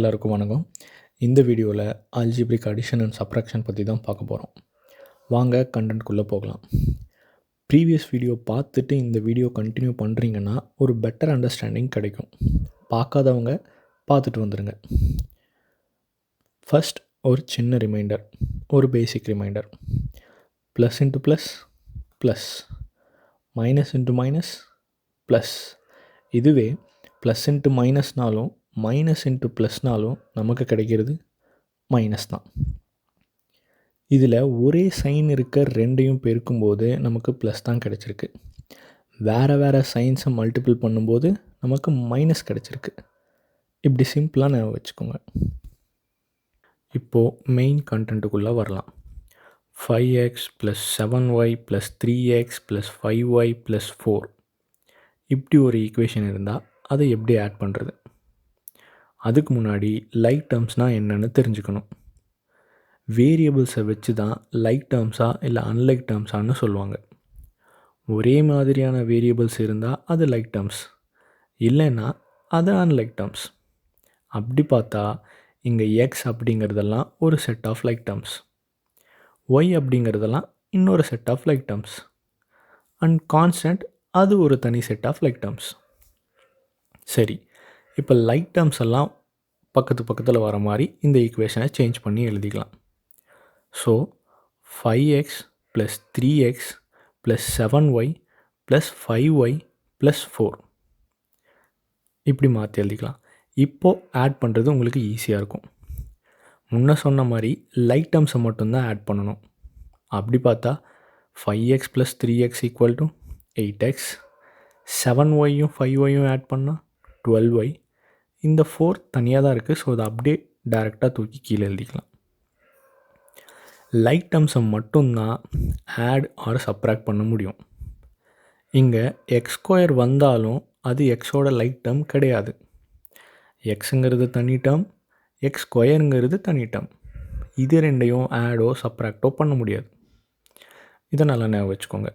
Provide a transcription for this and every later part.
எல்லாருக்கும் வணக்கம். இந்த வீடியோவில் அல்ஜிப்ரிக் அடிஷன் அண்ட் சப்ராக்ஷன் பற்றி தான் பார்க்க போகிறோம். வாங்க கண்டென்ட்குள்ளே போகலாம். ப்ரீவியஸ் வீடியோ பார்த்துட்டு இந்த வீடியோ கண்டினியூ பண்ணுறீங்கன்னா ஒரு பெட்டர் அண்டர்ஸ்டாண்டிங் கிடைக்கும். பார்க்காதவங்க பார்த்துட்டு வந்துடுங்க. ஃபர்ஸ்ட் ஒரு சின்ன ரிமைண்டர், ஒரு basic reminder. Plus into plus plus, minus into minus plus. இதுவே ப்ளஸ் இன்ட்டு மைனஸ்னாலும் மைனஸ் இன்ட்டு ப்ளஸ்னாலும் நமக்கு கிடைக்கிறது மைனஸ் தான். இதில் ஒரே சைன் இருக்க ரெண்டையும் பெருக்கும்போது நமக்கு ப்ளஸ் தான் கிடச்சிருக்கு. வேறு சைன்ஸை மல்டிபிள் பண்ணும்போது நமக்கு மைனஸ் கிடச்சிருக்கு. இப்படி சிம்பிளாக நான் வச்சுக்கோங்க. இப்போது மெயின் கண்டென்ட்டுக்குள்ளே வரலாம். 5x + 7y + 3x + 5y + 4 இப்படி ஒரு ஈக்குவேஷன் இருந்தால் அதை எப்படி ஆட் பண்ணுறது? அதுக்கு முன்னாடி லைக் டேர்ம்ஸ்னால் என்னென்னு தெரிஞ்சுக்கணும். வேரியபிள்ஸை வச்சு தான் லைக் டேர்ம்ஸாக இல்லை அன்லைக் டேர்ம்ஸான்னு சொல்லுவாங்க. ஒரே மாதிரியான வேரியபிள்ஸ் இருந்தால் அது லைக் டேர்ம்ஸ், இல்லைன்னா அது அன்லைக் டேர்ம்ஸ். அப்படி பார்த்தா இங்கே எக்ஸ் அப்படிங்கிறதெல்லாம் ஒரு set of like terms, y அப்படிங்கிறதெல்லாம் இன்னொரு set of like terms, and constant அது ஒரு தனி செட் ஆஃப் லைக் டேர்ம்ஸ். சரி, இப்போ லைக் டேர்ம்ஸ் எல்லாம் பக்கத்தில் வர மாதிரி இந்த ஈக்குவேஷனை சேஞ்ச் பண்ணி எழுதிக்கலாம். So 5x + 3x + 7y + 5y + 4 இப்படி மாற்றி எழுதிக்கலாம். இப்போது ஆட் பண்ணுறது உங்களுக்கு ஈஸியாக இருக்கும். முன்ன சொன்ன மாதிரி லைக் டேர்ம்ஸை மட்டும்தான் ஆட் பண்ணணும். அப்படி பார்த்தா 5x + 3x = 8x, 7yயும் 5yயும் ஆட் பண்ணால் 12y. இந்த 4 தனியாக தான் இருக்குது. ஸோ அதை அப்படியே டைரெக்டாக தூக்கி கீழே எழுதிக்கலாம். லைக் டேர்ம்ஸை மட்டும்தான் ஆட் ஆர் சப்ராக்ட் பண்ண முடியும். இங்கே x² வந்தாலும் அது எக்ஸோட லைக் டேர்ம் கிடையாது. எக்ஸுங்கிறது தனி டேர்ம், x² தனி டேர்ம். இது ரெண்டையும் ஆடோ சப்ராக்டோ பண்ண முடியாது. இதை நல்லா ஞாபகம் வச்சுக்கோங்க.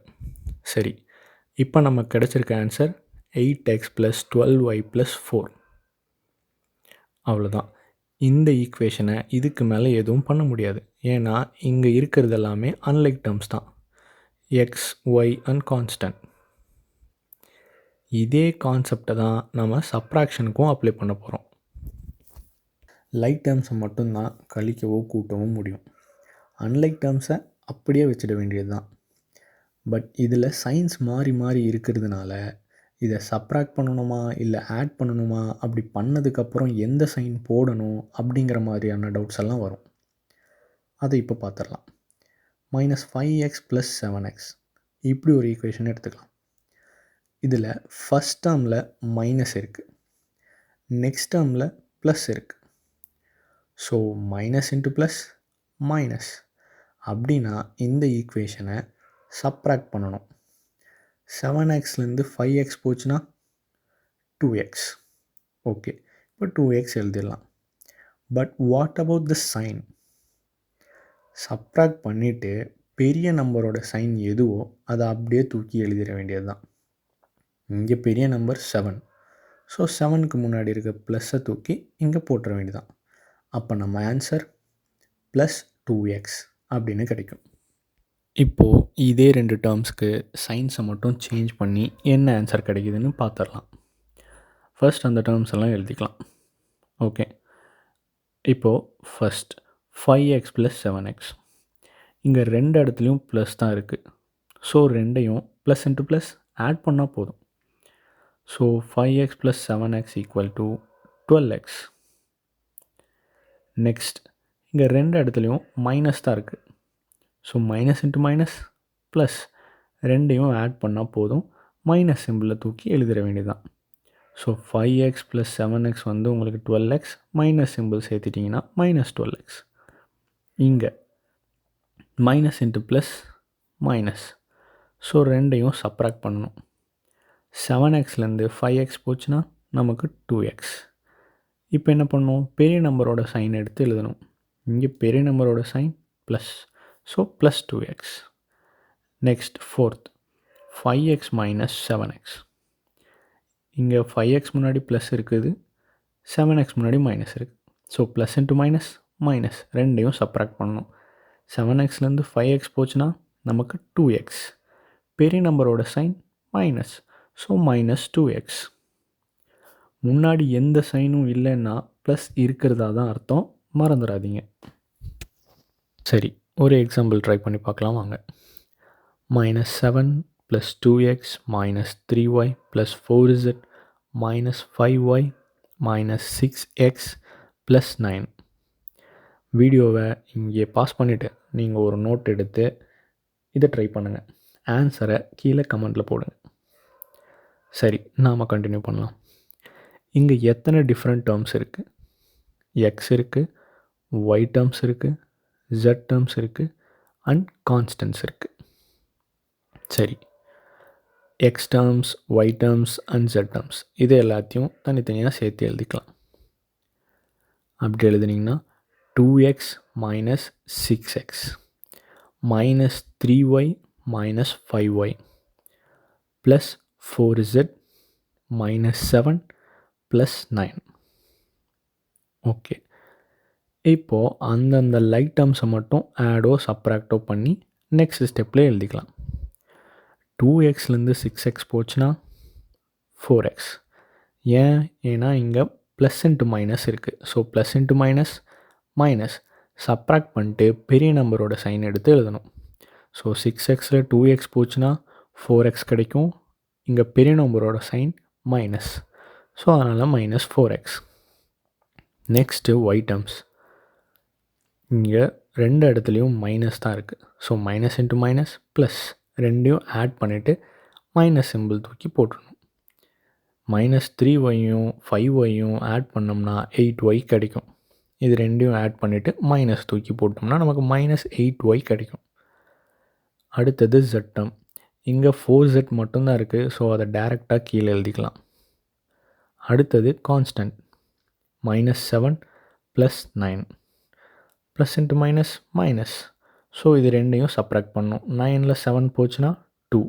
சரி, இப்போ நமக்கு கிடச்சிருக்க ஆன்சர் 8x + 12y + 4. அவ்வளோதான். இந்த ஈக்குவேஷனை இதுக்கு மேலே எதுவும் பண்ண முடியாது. ஏன்னா இங்கே இருக்கிறது எல்லாமே அன்லைக் டேர்ம்ஸ் தான், எக்ஸ், ஒய் அண்ட் கான்ஸ்டன்ட். இதே கான்செப்டை தான் நம்ம சப்ராக்ஷனுக்கும் அப்ளை பண்ண போகிறோம். லைக் டேர்ம்ஸை மட்டும்தான் கழிக்கவோ கூட்டவும் முடியும். அன்லைக் டேர்ம்ஸை அப்படியே வச்சிட வேண்டியது தான். பட் இதில் சைன்ஸ் மாறி மாறி இருக்கிறதுனால இதை சப்ராக்ட் பண்ணணுமா இல்லை ஆட் பண்ணணுமா, அப்படி பண்ணதுக்கப்புறம் எந்த சைன் போடணும் அப்படிங்கிற மாதிரியான டவுட்ஸ் எல்லாம் வரும். அதை இப்போ பார்த்துடலாம். -5x + 7x இப்படி ஒரு ஈக்குவேஷன் எடுத்துக்கலாம். இதில் ஃபஸ்ட் டேர்மில் மைனஸ் இருக்குது, நெக்ஸ்ட் டேர்மில் ப்ளஸ் இருக்குது. So minus into plus minus. அப்படின்னா இந்த ஈக்குவேஷனை சப்ராக்ட் பண்ணணும். 7xலேருந்து 5x போச்சுன்னா 2x. ஓகே, இப்போ 2x எழுதிடலாம். But what about the sign? Subtract பண்ணிவிட்டு பெரிய நம்பரோட சைன் எதுவோ அதை அப்படியே தூக்கி எழுதிட வேண்டியது தான். இங்கே பெரிய நம்பர் 7. ஸோ 7க்கு முன்னாடி இருக்க ப்ளஸ்ஸை தூக்கி இங்கே போட்டுற வேண்டியதான். அப்போ நம்ம ஆன்சர் +2x அப்படின்னு கிடைக்கும். இப்போது இதே ரெண்டு டேர்ம்ஸ்க்கு சைன்ஸை மட்டும் சேஞ்ச் பண்ணி என்ன ஆன்சர் கிடைக்குதுன்னு பார்த்துடலாம். ஃபர்ஸ்ட் அந்த டேர்ம்ஸ் எல்லாம் எழுதிக்கலாம். ஓகே, இப்போது ஃபர்ஸ்ட் 5x + 7x. இங்கே ரெண்டு இடத்துலையும் ப்ளஸ் தான் இருக்குது. ஸோ ரெண்டையும் ப்ளஸ் இன்ட்டு ப்ளஸ் ஆட் பண்ணால் போதும். So 5x + 7x = 12x. Next, இங்கே ரெண்டு இடத்துலையும் மைனஸ் தான் இருக்குது. So minus into minus plus ரெண்டையும் ஆட் பண்ணால் போதும். மைனஸ் சிம்பிளை தூக்கி எழுதிட வேண்டியதுதான். ஸோ 5x + 7x வந்து உங்களுக்கு 12x, மைனஸ் சிம்பிள் சேர்த்துட்டிங்கன்னா -12x. இங்கே minus into plus minus. So ரெண்டையும் சப்ராக்ட் பண்ணணும். 7xலேருந்து 5x போச்சுன்னா நமக்கு 2x. இப்போ என்ன பண்ணணும்? பெரிய நம்பரோட சைன் எடுத்து எழுதணும். இங்கே பெரிய நம்பரோட sign plus, so +2x. Next fourth 5x - 7x. இங்கே 5x முன்னாடி ப்ளஸ் இருக்குது, 7x முன்னாடி மைனஸ் இருக்குது. So plus into minus minus ரெண்டையும் சப்ராக்ட் பண்ணணும். 7xலேருந்து 5x போச்சுன்னா நமக்கு 2x. பெரிய நம்பரோட சைன் மைனஸ், ஸோ -2x. முன்னாடி எந்த சைனும் இல்லைன்னா ப்ளஸ் இருக்கிறதா தான் அர்த்தம், மறந்துடாதீங்க. சரி, ஒரு எக்ஸாம்பிள் ட்ரை பண்ணி பார்க்கலாம் வாங்க. -7 + 2x - 3y + 4z -5y -6x + 9. வீடியோவை இங்கே பாஸ் பண்ணிவிட்டு நீங்கள் ஒரு நோட் எடுத்து இதை ட்ரை பண்ணுங்கள். ஆன்சரை கீழே கமெண்ட்டில் போடுங்க. சரி, நாம் கண்டினியூ பண்ணலாம். இங்கே எத்தனை டிஃப்ரெண்ட் டேர்ம்ஸ் இருக்குது? எக்ஸ் இருக்குது, ஒய் டேர்ம்ஸ் இருக்குது, ஜெட் டேர்ம்ஸ் இருக்குது அண்ட் கான்ஸ்டன்ட்ஸ் இருக்குது. சரி, x terms, y terms and z terms இது எல்லாத்தையும் தனித்தனியாக சேர்த்து எழுதிக்கலாம். அப்படி எழுதுனீங்கன்னா 2x - 6x -3y - 5y + 4z -7 + 9. Okay, இப்போது அந்தந்த லைக் டேர்ம்ஸை மட்டும் ஆடோ சப்ராக்டோ பண்ணி நெக்ஸ்ட் ஸ்டெப்பில் எழுதிக்கலாம். 2xலேருந்து 6x போச்சுன்னா 4x. ஏன்னா இங்கே ப்ளஸ் இன்ட்டு மைனஸ் இருக்குது. So plus into minus minus subtract பண்ணிட்டு பெரிய நம்பரோட சைன் எடுத்து எழுதணும். ஸோ 6xல் 2x போச்சுன்னா 4x கிடைக்கும். இங்கே பெரிய நம்பரோட சைன் மைனஸ், ஸோ அதனால் -4x. Next y terms. இங்கே ரெண்டு இடத்துலையும் மைனஸ் தான் இருக்குது. So minus into minus plus ரெண்டையும் ஆட் பண்ணிவிட்டு மைனஸ் சிம்பிள் தூக்கி போட்டுடணும். -3yயும் 5yயும் ஆட் பண்ணோம்னா 8y கிடைக்கும். இது ரெண்டையும் ஆட் பண்ணிவிட்டு மைனஸ் தூக்கி போட்டோம்னா நமக்கு -8y கிடைக்கும். அடுத்தது z டேர்ம். இங்கே 4z மட்டும்தான் இருக்குது. ஸோ அதை டைரெக்டாக கீழே எழுதிக்கலாம். அடுத்தது constant -7 + 9 plus into minus minus. So இது ரெண்டையும் சப்ராக்ட் பண்ணணும். 9ல் 7 போச்சுன்னா 2.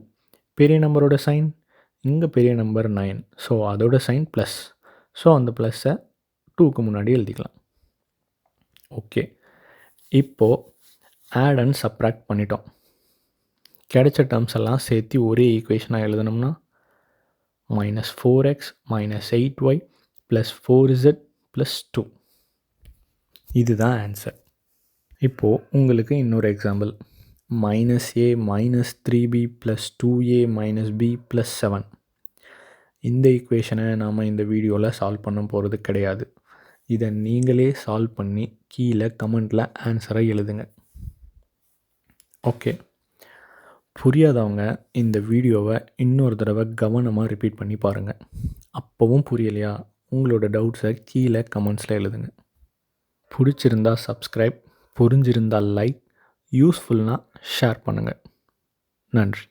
பெரிய நம்பரோட சைன் இங்கே பெரிய நம்பர் 9, ஸோ அதோட சைன் ப்ளஸ். ஸோ அந்த ப்ளஸ்ஸை 2க்கு முன்னாடி எழுதிக்கலாம். ஓகே, இப்போது ஆட் அண்ட் சப்ராக்ட் பண்ணிட்டோம். கிடைச்ச டேர்ம்ஸ் எல்லாம் சேர்த்து ஒரே ஈக்குவேஷனாக எழுதணும்னா -4x - 8y + 4z + 2. இதுதான் ஆன்சர். இப்போது உங்களுக்கு இன்னொரு example. -a - 3b + 2a - b + 7. இந்த ஈக்குவேஷனை நாம் இந்த வீடியோவில் சால்வ் பண்ண போகிறது கிடையாது. இதை நீங்களே சால்வ் பண்ணி கீழே கமெண்ட்டில் ஆன்சரை எழுதுங்க. ஓகே, புரியாதவங்க இந்த வீடியோவை இன்னொரு தடவை கவனமாக ரிப்பீட் பண்ணி பாருங்கள். அப்போவும் புரியலையா, உங்களோட டவுட்ஸை கீழே கமெண்ட்ஸில் எழுதுங்க. பிடிச்சிருந்தா சப்ஸ்கிரைப், புரிஞ்சிருந்தால் லைக், யூஸ்ஃபுல்னால் ஷேர் பண்ணுங்கள். நன்றி.